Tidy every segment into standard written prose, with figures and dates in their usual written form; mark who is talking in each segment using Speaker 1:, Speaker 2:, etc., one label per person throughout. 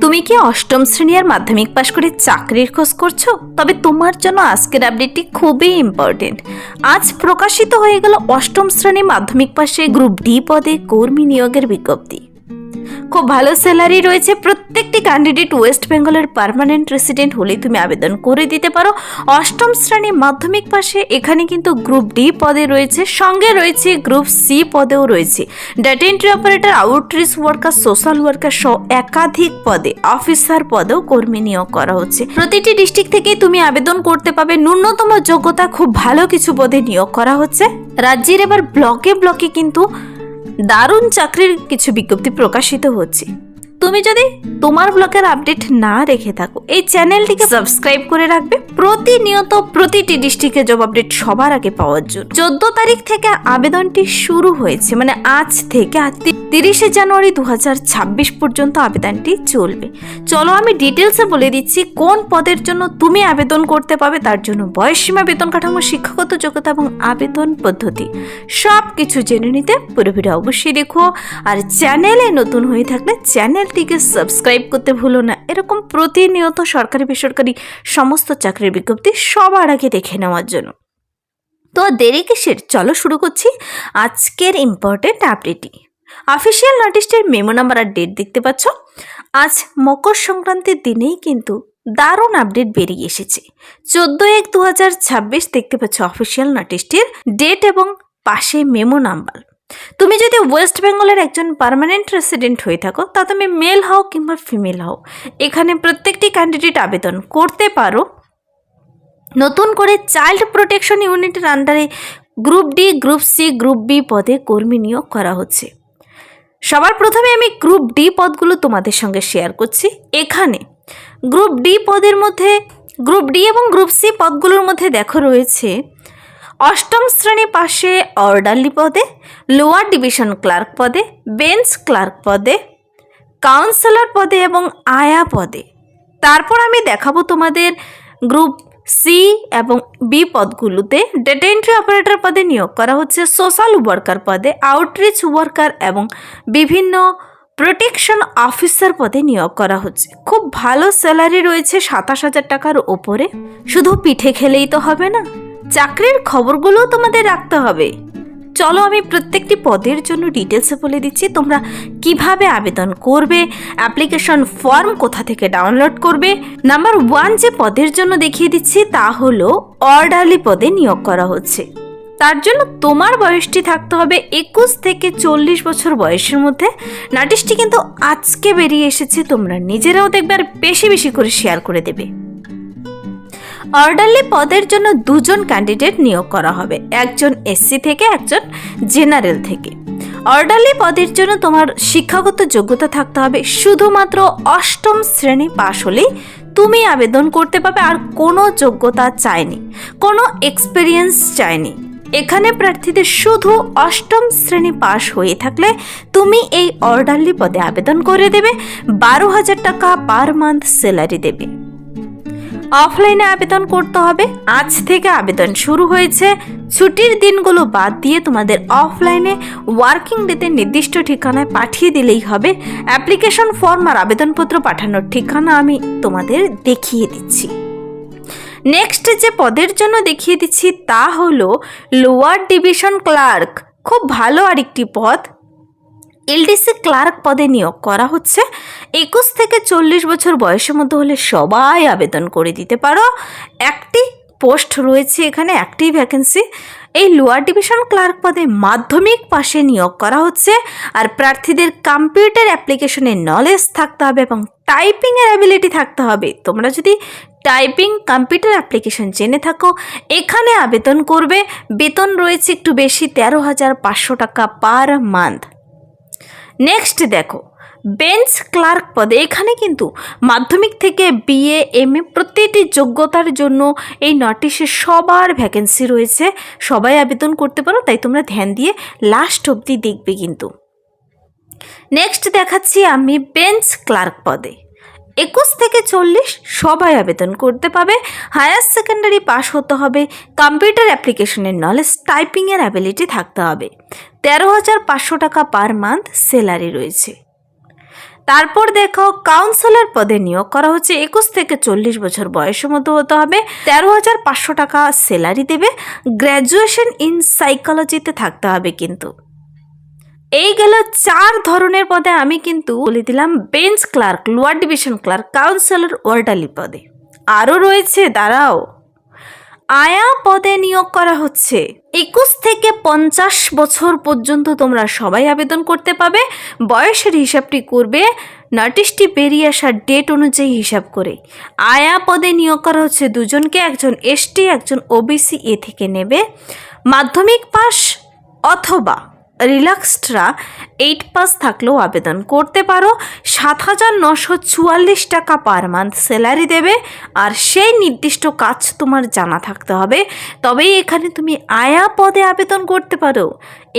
Speaker 1: তুমি কি অষ্টম শ্রেণী আর মাধ্যমিক পাশ করে চাকরির খোঁজ করছো? তবে তোমার জন্য আজকের আপডেটটি খুবই ইম্পর্টেন্ট। আজ প্রকাশিত হয়ে গেল অষ্টম শ্রেণী মাধ্যমিক পাশে গ্রুপ ডি পদে কর্মী নিয়োগের বিজ্ঞপ্তি। খুব ভালো স্যালারি রয়েছে। প্রত্যেকটি ক্যান্ডিডেট ওয়েস্ট বেঙ্গলের পার্মানেন্ট রেসিডেন্ট হলেই তুমি আবেদন করে দিতে পারো। অষ্টম শ্রেণী মাধ্যমিক পাশে এখানে কিন্তু গ্রুপ ডি পদে রয়েছে, সঙ্গে রয়েছে গ্রুপ সি পদেও রয়েছে data entry operator, outreach worker, social worker সহ একাধিক পদে অফিসার পদেও কর্মী নিয়োগ করা হচ্ছে। প্রতিটি ডিস্ট্রিক্ট থেকে তুমি আবেদন করতে পাবে। ন্যূনতম যোগ্যতা খুব ভালো কিছু পদে নিয়োগ করা হচ্ছে। রাজ্যের এবার ব্লকে ব্লকে কিন্তু দারুণ চাকরির কিছু বিজ্ঞপ্তি প্রকাশিত হচ্ছে। তুমি যদি তোমার ব্লগের আপডেট না রেখে থাকো, এই চ্যানেলটিকে সাবস্ক্রাইব করে রাখবে প্রতিনিয়ত প্রতিটি ডিস্ট্রিক্টের জব আপডেট সবার আগে পাওয়ার জন্য। 14 তারিখ থেকে আবেদনটি শুরু হয়েছে, মানে আজ থেকে 30শে জানুয়ারি 2026 পর্যন্ত আবেদনটি চলবে। চলো আমি ডিটেলসে বলে দিচ্ছি কোন পদের জন্য তুমি আবেদন করতে পাবে। তার জন্য বয়সসীমা, বেতন কাঠামো, শিক্ষাগত যোগ্যতা এবং আবেদন পদ্ধতি সব কিছু জেনে নিতে পুরো ভিডিও অবশ্যই দেখো। আর চ্যানেলে নতুন হয়ে থাকলে চ্যানেলটিকে সাবস্ক্রাইব করতে ভুলো না, এরকম প্রতিনিয়ত সরকারি বেসরকারি সমস্ত চাকরির বিজ্ঞপ্তি সবার আগে দেখে নেওয়ার জন্য। তো দেরি কিসের, চলো শুরু করছি আজকের ইম্পর্টেন্ট আপডেটটি। অফিসিয়াল নোটিশটির মেমো নাম্বার আর ডেট দেখতে পাচ্ছ। আজ মকর সংক্রান্তির দিনেই কিন্তু দারুণ আপডেট বেরিয়ে এসেছে। 14/1/2026 দেখতে পাচ্ছ অফিসিয়াল নোটিশটির ডেট এবং পাশে মেমো নাম্বার। তুমি যদি ওয়েস্ট বেঙ্গলের একজন পার্মানেন্ট রেসিডেন্ট হয়ে থাকো, তা তুমি মেল হও কিংবা ফিমেল হও, এখানে প্রত্যেকটি ক্যান্ডিডেট আবেদন করতে পারো। নতুন করে চাইল্ড প্রোটেকশন ইউনিটের আন্ডারে group D, group C, group B পদে কর্মী নিয়োগ করা হচ্ছে। সবার প্রথমে আমি গ্রুপ ডি পদগুলো তোমাদের সঙ্গে শেয়ার করছি। এখানে গ্রুপ ডি পদের মধ্যে, গ্রুপ ডি এবং গ্রুপ সি পদগুলোর মধ্যে দেখো রয়েছে অষ্টম শ্রেণী পাশে অর্ডারলি পদে, লোয়ার ডিভিশন ক্লার্ক পদে, বেঞ্চ ক্লার্ক পদে, কাউন্সিলর পদে এবং আয়া পদে। তারপর আমি দেখাবো তোমাদের গ্রুপ সি এবং বি পদগুলোতে ডেটা এন্ট্রি অপারেটর পদে নিয়োগ করা হচ্ছে, সোশ্যাল ওয়ার্কার পদে, আউটরিচ ওয়ার্কার এবং বিভিন্ন প্রোটেকশন অফিসার পদে নিয়োগ করা হচ্ছে। খুব ভালো স্যালারি রয়েছে, 27,000 টাকার ওপরে। শুধু পিঠে খেলেই তো হবে না, চাকরির খবরগুলোও তোমাদের রাখতে হবে। চলো আমি প্রত্যেকটি পদের জন্য ডিটেলসে বলে দিচ্ছি তোমরা কিভাবে আবেদন করবে, অ্যাপ্লিকেশন ফর্ম কোথা থেকে ডাউনলোড করবে। নাম্বার 1 যে পদের জন্য দেখিয়ে দিচ্ছি তা হলো অর্ডারলি পদে নিয়োগ করা হচ্ছে। তার জন্য তোমার বয়সটি থাকতে হবে 21 থেকে 40 বছর বয়সের মধ্যে। নোটিশটি কিন্তু আজকে বেরিয়ে এসেছে, তোমরা নিজেরাও দেখবে আর বেশি বেশি করে শেয়ার করে দেবে। অর্ডারলি পদের জন্য 2 জন ক্যান্ডিডেট নিয়োগ করা হবে, একজন এসসি থেকে, একজন জেনারেল থেকে। অর্ডারলি পদের জন্য তোমার শিক্ষাগত যোগ্যতা থাকতে হবে শুধুমাত্র অষ্টম শ্রেণী পাশ হলেই তুমি আবেদন করতে পারবে। আর কোনো যোগ্যতা চায়নি, কোনো এক্সপিরিয়েন্স চায়নি। এখানে প্রার্থীদের শুধু অষ্টম শ্রেণী পাশ হয়ে থাকলে তুমি এই অর্ডারলি পদে আবেদন করে দেবে। 12,000 টাকা পার মান্থ স্যালারি দেবে। অফলাইনে আবেদন করতে হবে। আজ থেকে আবেদন শুরু হয়েছে। ছুটির দিনগুলো বাদ দিয়ে তোমাদের অফলাইনে ওয়ার্কিং ডেতে নির্দিষ্ট ঠিকানায় পাঠিয়ে দিলেই হবে। অ্যাপ্লিকেশন ফর্ম আর আবেদনপত্র পাঠানোর ঠিকানা আমি তোমাদের দেখিয়ে দিচ্ছি। নেক্সট যে পদের জন্য দেখিয়ে দিচ্ছি তা হলো লোয়ার ডিভিশন ক্লার্ক। খুব ভালো আরেকটি পদ। এলডিসি ক্লার্ক পদে নিয়োগ করা হচ্ছে। 21 থেকে 40 বছর বয়সের মধ্যে হলে সবাই আবেদন করে দিতে পারো। একটি পোস্ট রয়েছে এখানে, একটি ভ্যাকেন্সি। এই লোয়ার ডিভিশন ক্লার্ক পদে মাধ্যমিক পাশে নিয়োগ করা হচ্ছে। আর প্রার্থীদের কম্পিউটার অ্যাপ্লিকেশনের নলেজ থাকতে হবে এবং টাইপিংয়ের অ্যাবিলিটি থাকতে হবে। তোমরা যদি টাইপিং, কম্পিউটার অ্যাপ্লিকেশন জেনে থাকো এখানে আবেদন করবে। বেতন রয়েছে একটু বেশি, 13,500 টাকা পার মান্থ। নেক্সট দেখো বেঞ্চ ক্লার্ক পদে। এখানে কিন্তু মাধ্যমিক থেকে বিএ, এমএ প্রতিটি যোগ্যতার জন্য এই নোটিশে সবার ভ্যাকেন্সি রয়েছে, সবাই আবেদন করতে পারো, তাই তোমরা ধ্যান দিয়ে লাস্ট অবধি দেখবে কিন্তু। নেক্সট দেখাচ্ছি আমি বেঞ্চ ক্লার্ক পদে। 21 থেকে 40 সবাই আবেদন করতে পাবে। হায়ার সেকেন্ডারি পাস হতে হবে, কম্পিউটার অ্যাপ্লিকেশনের নলেজ, টাইপিংয়ের অ্যাবিলিটি থাকতে হবে। 13,500 টাকা পার মান্থ স্যালারি রয়েছে। তারপর দেখো কাউন্সিলর পদে নিয়োগ করা হচ্ছে 21 থেকে 40 বছর বয়সের মধ্যে হতে হবে। 13,500 টাকা স্যালারি দেবে। গ্র্যাজুয়েশন ইন সাইকোলজিতে থাকতে হবে কিন্তু। এই গেল 4 ধরনের পদে, আমি কিন্তু বলে দিলাম bench clerk, lower division clerk, councillor, orderly পদে। আরও রয়েছে, দাঁড়াও, আয়া পদে নিয়োগ করা হচ্ছে। 21 থেকে 50 বছর পর্যন্ত তোমরা সবাই আবেদন করতে পাবে। বয়সের হিসাবটি করবে নোটিশটি বেরিয়ে আসার ডেট অনুযায়ী হিসাব করে। আয়া পদে নিয়োগ করা হচ্ছে 2 জনকে, একজন এসটি, একজন ওবিসি এ থেকে নেবে। মাধ্যমিক পাস অথবা রিল্যাক্সডরা 8 পাস থাকলেও আবেদন করতে পারো। 7,944 টাকা পার মান্থ স্যালারি দেবে। আর সেই নির্দিষ্ট কাজ তোমার জানা থাকতে হবে, তবেই এখানে তুমি আয়া পদে আবেদন করতে পারো।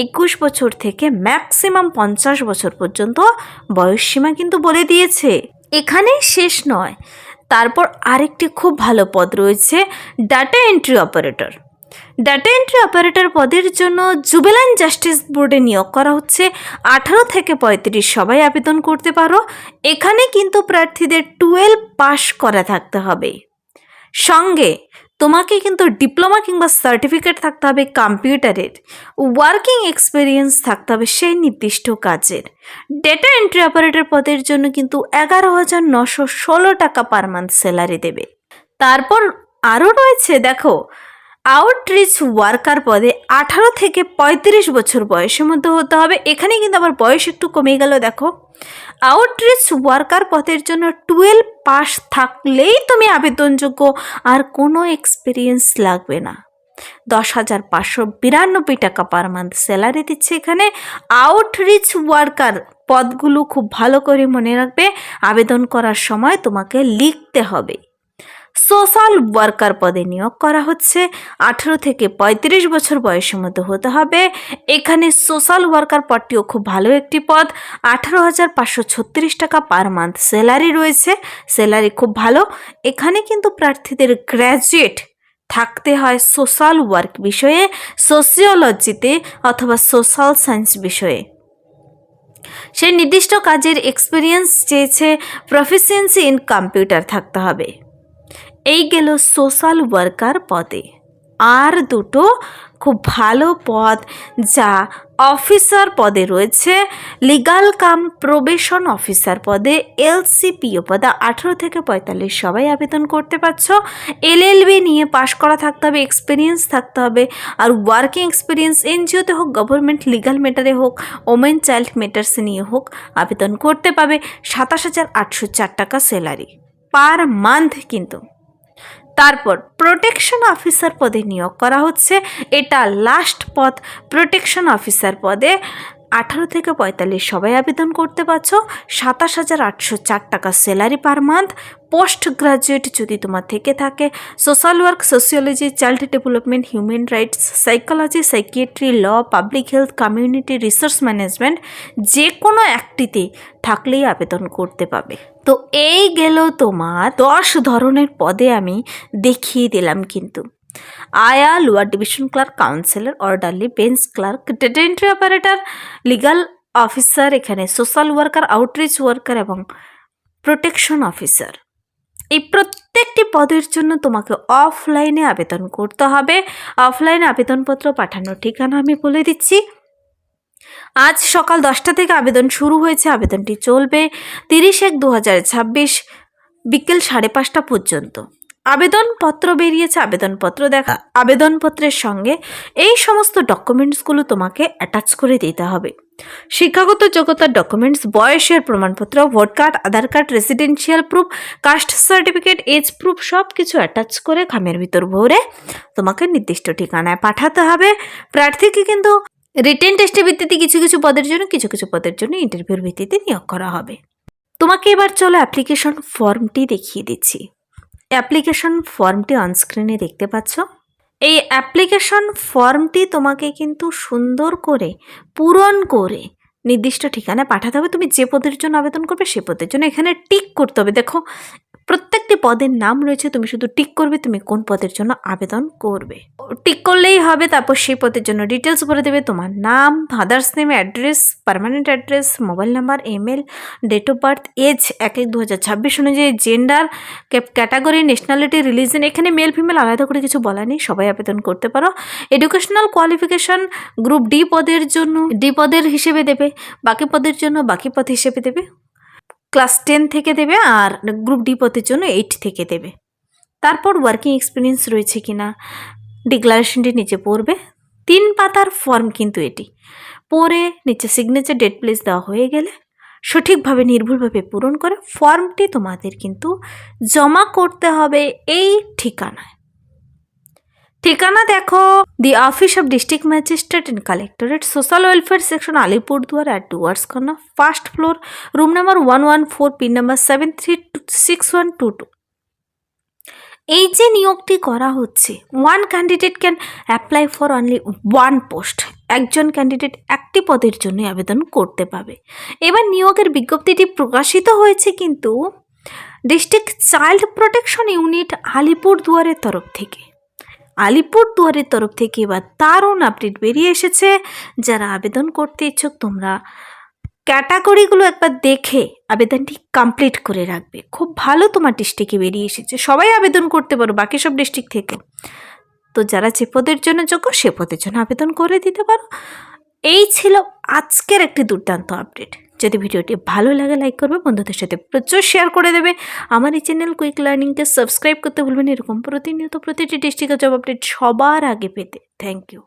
Speaker 1: 21 বছর থেকে ম্যাক্সিমাম 50 বছর পর্যন্ত বয়সসীমা কিন্তু বলে দিয়েছে। এখানেই শেষ নয়, তারপর আরেকটি খুব ভালো পদ রয়েছে, data entry operator. Data entry operator পদের জন্য জুবেলাইন জাস্টিস বোর্ডে নিয়োগ করা হচ্ছে। 18 থেকে 35 সবাই আবেদন করতে পারো। এখানে কিন্তু প্রার্থীদের 12 পাস করা থাকতে হবে। সঙ্গে তোমাকে কিন্তু ডিপ্লোমা কিংবা সার্টিফিকেট থাকতে হবে কম্পিউটারের। ওয়ার্কিং এক্সপিরিয়েন্স থাকতে হবে সেই নির্দিষ্ট কাজের। ডেটা এন্ট্রি অপারেটর পদের জন্য কিন্তু 11,916 টাকা পার মান্থ স্যালারি দেবে। তারপর আরও রয়েছে, দেখো, আউটরিচ ওয়ার্কার পদে 18 থেকে 35 বছর বয়সের মধ্যে হতে হবে। এখানে কিন্তু আবার বয়স একটু কমে গেল। দেখো, আউটরিচ ওয়ার্কার পদের জন্য 12 পাস থাকলেই তুমি আবেদনযোগ্য, আর কোনো এক্সপিরিয়েন্স লাগবে না। 10,592 টাকা পার মান্থ স্যালারি দিচ্ছে এখানে। আউটরিচ ওয়ার্কার পদগুলো খুব ভালো করে মনে রাখবে, আবেদন করার সময় তোমাকে লিখতে হবে। সোশ্যাল ওয়ার্কার পদে নিয়োগ করা হচ্ছে। 18 থেকে 35 বছর বয়সের মধ্যে হতে হবে। এখানে সোশ্যাল ওয়ার্কার পদটিও খুব ভালো একটি পদ। 18,536 টাকা পার মান্থ স্যালারি রয়েছে। স্যালারি খুব ভালো। এখানে কিন্তু প্রার্থীদের গ্র্যাজুয়েট থাকতে হয় সোশ্যাল ওয়ার্ক বিষয়ে, সোশিওলজিতে অথবা সোশ্যাল সায়েন্স বিষয়ে। সেই নির্দিষ্ট কাজের এক্সপিরিয়েন্স চেয়েছে, প্রফিসিয়েন্সি ইন কম্পিউটার থাকতে হবে। এই গেল সোশ্যাল ওয়ার্কার পদে। আর দুটো খুব ভালো পদ যা অফিসার পদে রয়েছে, লিগাল কাম প্রবেশন অফিসার পদে, এলসিপিও পদে। 18 থেকে 45 সবাই আবেদন করতে পারছো। এলএলবি নিয়ে পাশ করা থাকতে হবে, এক্সপিরিয়েন্স থাকতে হবে। আর ওয়ার্কিং এক্সপিরিয়েন্স এনজিওতে হোক, গভর্নমেন্ট লিগাল ম্যাটারে হোক, ওমেন চাইল্ড ম্যাটার্স নিয়ে হোক, আবেদন করতে পাবে। 27,804 টাকা স্যালারি পার মান্থ কিন্তু। তারপর প্রোটেকশন অফিসার পদে নিয়োগ করা হচ্ছে। এটা লাস্ট পদ, প্রোটেকশন অফিসার পদে। 18 থেকে 45 সবাই আবেদন করতে পারছো। 27,804 টাকা salary per month. Post graduate যদি তোমার থেকে থাকে, social work, sociology, child development, human rights, psychology, psychiatry, law, public health, community resource management, যে কোনো একটিতে থাকলেই আবেদন করতে পাবে। তো এই গেল তোমার 10 ধরনের পদে আমি দেখিয়ে দিলাম কিন্তু। আয়া, lower division clerk, counsellor, orderly, bench clerk, data entry operator, legal officer, এখানে সোশ্যাল ওয়ার্কার, আউটরিচ ওয়ার্কার এবং প্রোটেকশন অফিসার। এই প্রত্যেকটি পদের জন্য তোমাকে অফলাইনে আবেদন করতে হবে। অফলাইনে আবেদনপত্র পাঠানোর ঠিকানা আমি বলে দিচ্ছি। আজ সকাল 10টা থেকে আবেদন শুরু হয়েছে। আবেদনটি চলবে 30/1/2026 বিকেল 5:30 পর্যন্ত। আবেদনপত্র বেরিয়েছে, আবেদনপত্র দেখা। আবেদনপত্রের সঙ্গে এই সমস্ত ডকুমেন্টসগুলো তোমাকে অ্যাটাচ করে দিতে হবে। শিক্ষাগত যোগ্যতার ডকুমেন্টস, বয়সের প্রমাণপত্র, vote card, Aadhaar card, residential proof, caste certificate, age proof সব কিছু অ্যাটাচ করে খামের ভিতর ভরে তোমাকে নির্দিষ্ট ঠিকানায় পাঠাতে হবে। প্রার্থীকে কিন্তু রিটেন টেস্টের ভিত্তিতে কিছু কিছু পদের জন্য, কিছু কিছু পদের জন্য ইন্টারভিউর ভিত্তিতে নিয়োগ করা হবে। তোমাকে এবার চলো অ্যাপ্লিকেশন ফর্মটি দেখিয়ে দিচ্ছি। অ্যাপ্লিকেশন ফর্মটি অনস্ক্রিনে দেখতে পাচ্ছ। এই অ্যাপ্লিকেশন ফর্মটি তোমাকে কিন্তু সুন্দর করে পূরণ করে নির্দিষ্ট ঠিকানায় পাঠাতে হবে। তুমি যে পদের জন্য আবেদন করবে সে পদের জন্য এখানে টিক করতে হবে। দেখো, প্রত্যেকটি একটি পদের নাম রয়েছে, তুমি শুধু টিক করবে তুমি কোন পদের জন্য আবেদন করবে। টিক করলেই হবে, তারপর সেই পদের জন্য ডিটেলস ভরে দেবে, তোমার নাম, father's name, address, permanent address, mobile number, email, date of birth, age 1/1/2026 অনুযায়ী, জেন্ডার, ক্যাটাগরি, ন্যাশনালিটি, রিলিজন। এখানে মেল ফিমেল আলাদা করে কিছু বলা নেই, সবাই আবেদন করতে পারো। এডুকেশনাল কোয়ালিফিকেশন গ্রুপ ডি পদের জন্য ডি পদের হিসেবে দেবে, বাকি পদের জন্য বাকি পদ হিসেবে দেবে। ক্লাস 10 থেকে দেবে, আর গ্রুপ ডি পদের জন্য 8 থেকে দেবে। তারপর ওয়ার্কিং এক্সপিরিয়েন্স রয়েছে কিনা ডিক্লারেশনটি নিচে পড়বে। 3 পাতার ফর্ম কিন্তু এটি পড়ে নিচে সিগনেচার, ডেট, প্লেস দেওয়া হয়ে গেলে সঠিকভাবে নির্ভুলভাবে পূরণ করে ফর্মটি তোমাদের কিন্তু জমা করতে হবে এই ঠিকানায়। ঠিকানা দেখো, the office of district magistrate and collectorate, social welfare section, Alipurduar at Dooars corner, first floor, room number 114, pin number 736122। এই যে নিয়োগটি করা হচ্ছে, one candidate can apply for only one post. একজন ক্যান্ডিডেট একটি পদের জন্য আবেদন করতে পাবে। এবার নিয়োগের বিজ্ঞপ্তিটি প্রকাশিত হয়েছে কিন্তু ডিস্ট্রিক্ট চাইল্ড প্রোটেকশন ইউনিট আলিপুরদুয়ারের তরফ থেকে। আলিপুরদুয়ারের তরফ থেকে এবার দারুণ আপডেট বেরিয়ে এসেছে। যারা আবেদন করতে ইচ্ছুক তোমরা ক্যাটাগরিগুলো একবার দেখে আবেদনটি কমপ্লিট করে রাখবে। খুব ভালো তোমার ডিস্ট্রিক্টে বেরিয়ে এসেছে, সবাই আবেদন করতে পারো বাকি সব ডিস্ট্রিক্ট থেকে। তো যারা যে পদের জন্য যোগ্য সে পদের জন্য আবেদন করে দিতে পারো। এই ছিল আজকের একটি দুর্দান্ত আপডেট। যদি ভিডিওটি ভালো লাগে লাইক করবে, বন্ধুদের সাথে প্রচুর শেয়ার করে দেবে। আমার এই চ্যানেল কুইক লার্নিংকে সাবস্ক্রাইব করতে ভুলবেন এরকম প্রতিনিয়ত প্রতিটি ডিস্ট্রিক্টের জব আপডেট সবার আগে পেতে। Thank you.